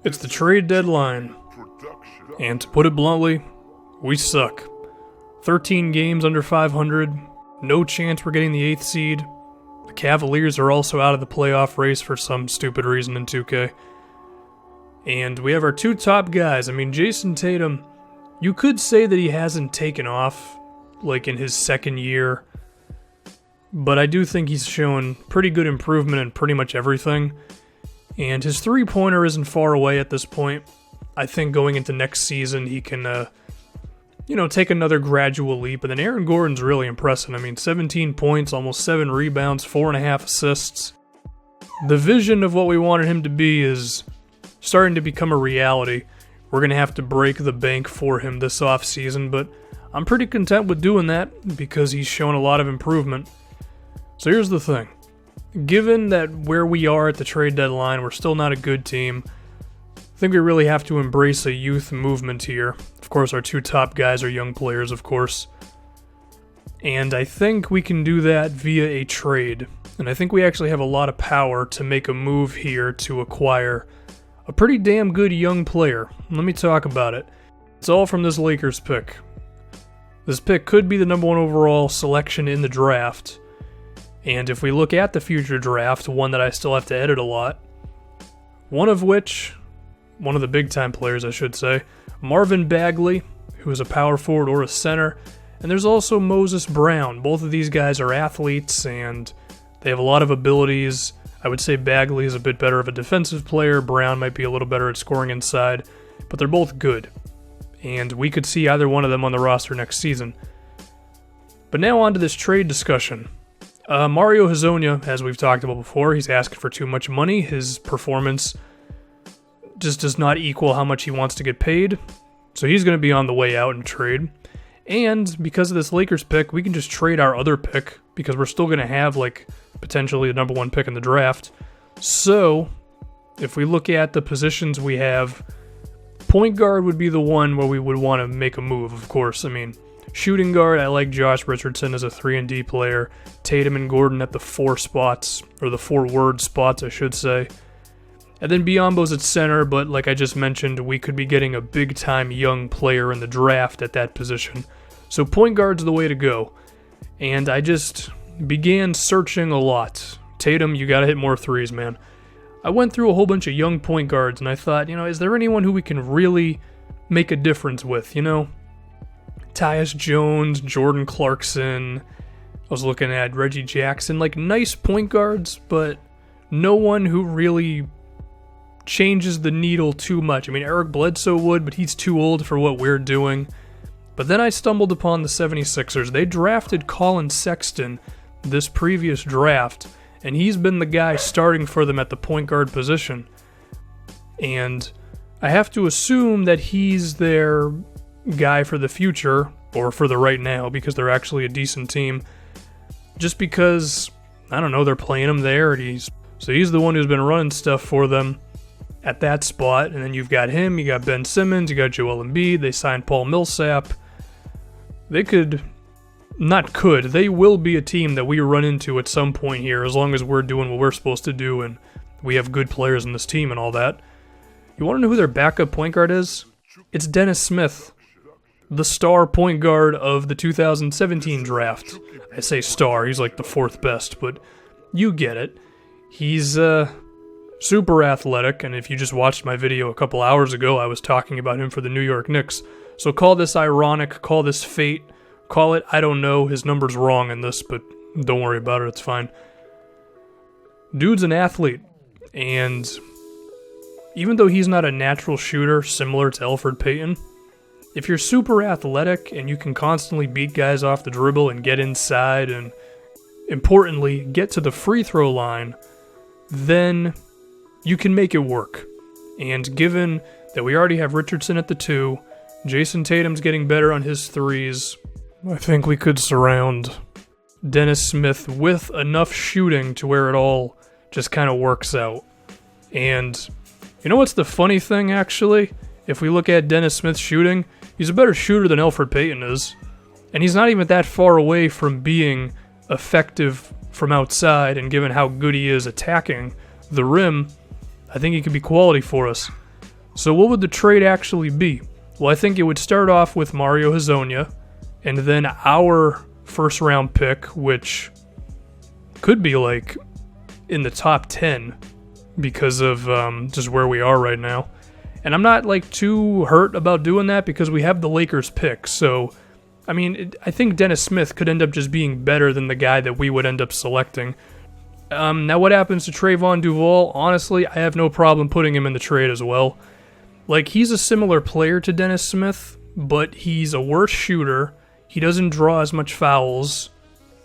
It's the trade deadline, and to put it bluntly, we suck. 13 games under 500, no chance we're getting the 8th seed. The Cavaliers are also out of the playoff race for some stupid reason in 2K. And we have our two top guys. I mean, Jason Tatum, you could say that he hasn't taken off, like in his second year, but I do think he's shown pretty good improvement in pretty much everything. And his three-pointer isn't far away at this point. I think going into next season, he can, take another gradual leap. And then Aaron Gordon's really impressive. I mean, 17 points, almost 7 rebounds, 4.5 assists. The vision of what we wanted him to be is starting to become a reality. We're going to have to break the bank for him this offseason, but I'm pretty content with doing that because he's shown a lot of improvement. So here's the thing. Given that where we are at the trade deadline, we're still not a good team, I think we really have to embrace a youth movement here. Of course, our two top guys are young players, of course. And I think we can do that via a trade. And I think we actually have a lot of power to make a move here to acquire a pretty damn good young player. Let me talk about it. It's all from this Lakers pick. This pick could be the number 1 overall selection in the draft. And if we look at the future draft, one that I still have to edit a lot, one of the big-time players, I should say, Marvin Bagley, who is a power forward or a center, and there's also Moses Brown. Both of these guys are athletes, and they have a lot of abilities. I would say Bagley is a bit better of a defensive player. Brown might be a little better at scoring inside, but they're both good. And we could see either one of them on the roster next season. But now on to this trade discussion. Mario Hezonja, as we've talked about before, he's asking for too much money. His performance just does not equal how much he wants to get paid. So he's going to be on the way out in trade. And because of this Lakers pick, we can just trade our other pick because we're still going to have potentially the number 1 pick in the draft. So if we look at the positions we have, point guard would be the one where we would want to make a move, of course. I mean, shooting guard, I like Josh Richardson as a 3-and-D player. Tatum and Gordon at the 4 spots, or the 4-word spots, I should say. And then Biyombo's at center, but like I just mentioned, we could be getting a big-time young player in the draft at that position. So point guard's the way to go. And I just began searching a lot. Tatum, you gotta hit more threes, man. I went through a whole bunch of young point guards, and I thought, is there anyone who we can really make a difference with, Tyus Jones, Jordan Clarkson. I was looking at Reggie Jackson, nice point guards, but no one who really changes the needle too much. I mean, Eric Bledsoe would, but he's too old for what we're doing. But then I stumbled upon the 76ers. They drafted Colin Sexton this previous draft, and he's been the guy starting for them at the point guard position. And I have to assume that he's their guy for the future, or for the right now, because they're actually a decent team. Just because, I don't know, they're playing him there, and he's the one who's been running stuff for them at that spot. And then you've got him, you got Ben Simmons, you got Joel Embiid, they signed Paul Millsap. They will be a team that we run into at some point here, as long as we're doing what we're supposed to do, and we have good players in this team and all that. You want to know who their backup point guard is? It's Dennis Smith, the star point guard of the 2017 draft. I say star, he's like the 4th best, but you get it. He's super athletic, and if you just watched my video a couple hours ago, I was talking about him for the New York Knicks. So call this ironic, call this fate, call it, I don't know, his number's wrong in this, but don't worry about it, it's fine. Dude's an athlete, and even though he's not a natural shooter similar to Elfrid Payton, if you're super athletic and you can constantly beat guys off the dribble and get inside and, importantly, get to the free throw line, then you can make it work. And given that we already have Richardson at the 2, Jason Tatum's getting better on his threes, I think we could surround Dennis Smith with enough shooting to where it all just kind of works out. And you know what's the funny thing, actually? If we look at Dennis Smith's shooting, he's a better shooter than Elfrid Payton is. And he's not even that far away from being effective from outside, and given how good he is attacking the rim, I think he could be quality for us. So what would the trade actually be? Well, I think it would start off with Mario Hezonja, and then our first round pick, which could be like in the top 10 because of just where we are right now. And I'm not like too hurt about doing that because we have the Lakers pick. So, I mean, I think Dennis Smith could end up just being better than the guy that we would end up selecting. Now, what happens to Trayvon Duval? Honestly, I have no problem putting him in the trade as well. Like, he's a similar player to Dennis Smith, but he's a worse shooter. He doesn't draw as much fouls,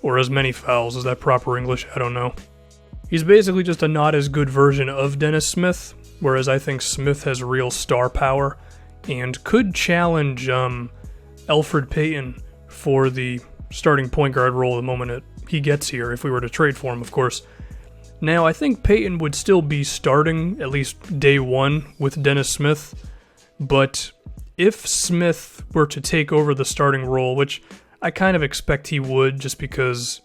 or as many fouls. Is that proper English? I don't know. He's basically just a not as good version of Dennis Smith, whereas I think Smith has real star power and could challenge Elfrid Payton for the starting point guard role the moment he gets here, if we were to trade for him, of course. Now, I think Payton would still be starting, at least day one, with Dennis Smith, but if Smith were to take over the starting role, which I kind of expect he would, just because,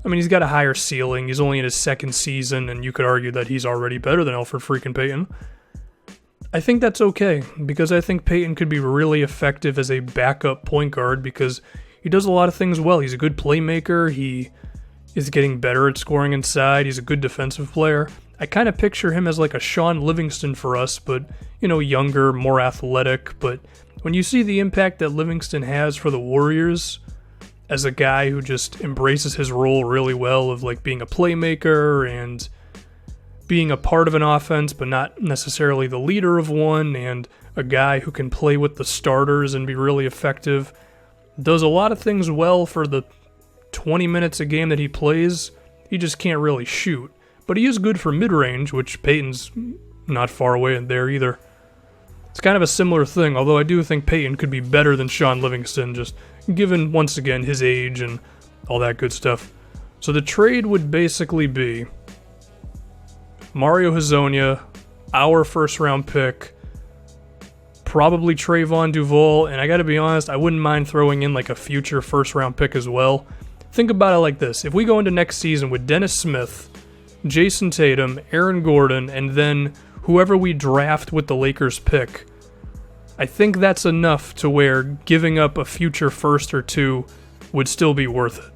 I mean, he's got a higher ceiling, he's only in his second season, and you could argue that he's already better than Elfrid freaking Payton. I think that's okay, because I think Payton could be really effective as a backup point guard, because he does a lot of things well. He's a good playmaker, he is getting better at scoring inside, he's a good defensive player. I kind of picture him as like a Sean Livingston for us, but, you know, younger, more athletic. But when you see the impact that Livingston has for the Warriors, as a guy who just embraces his role really well of like being a playmaker and being a part of an offense, but not necessarily the leader of one, and a guy who can play with the starters and be really effective, does a lot of things well for the 20 minutes a game that he plays. He just can't really shoot. But he is good for mid-range, which Payton's not far away in there either. It's kind of a similar thing, although I do think Payton could be better than Sean Livingston, just given, once again, his age and all that good stuff. So the trade would basically be Mario Hezonja, our first-round pick, probably Trayvon Duval, and I gotta be honest, I wouldn't mind throwing in like a future first-round pick as well. Think about it like this. If we go into next season with Dennis Smith, Jason Tatum, Aaron Gordon, and then whoever we draft with the Lakers pick, I think that's enough to where giving up a future first or two would still be worth it.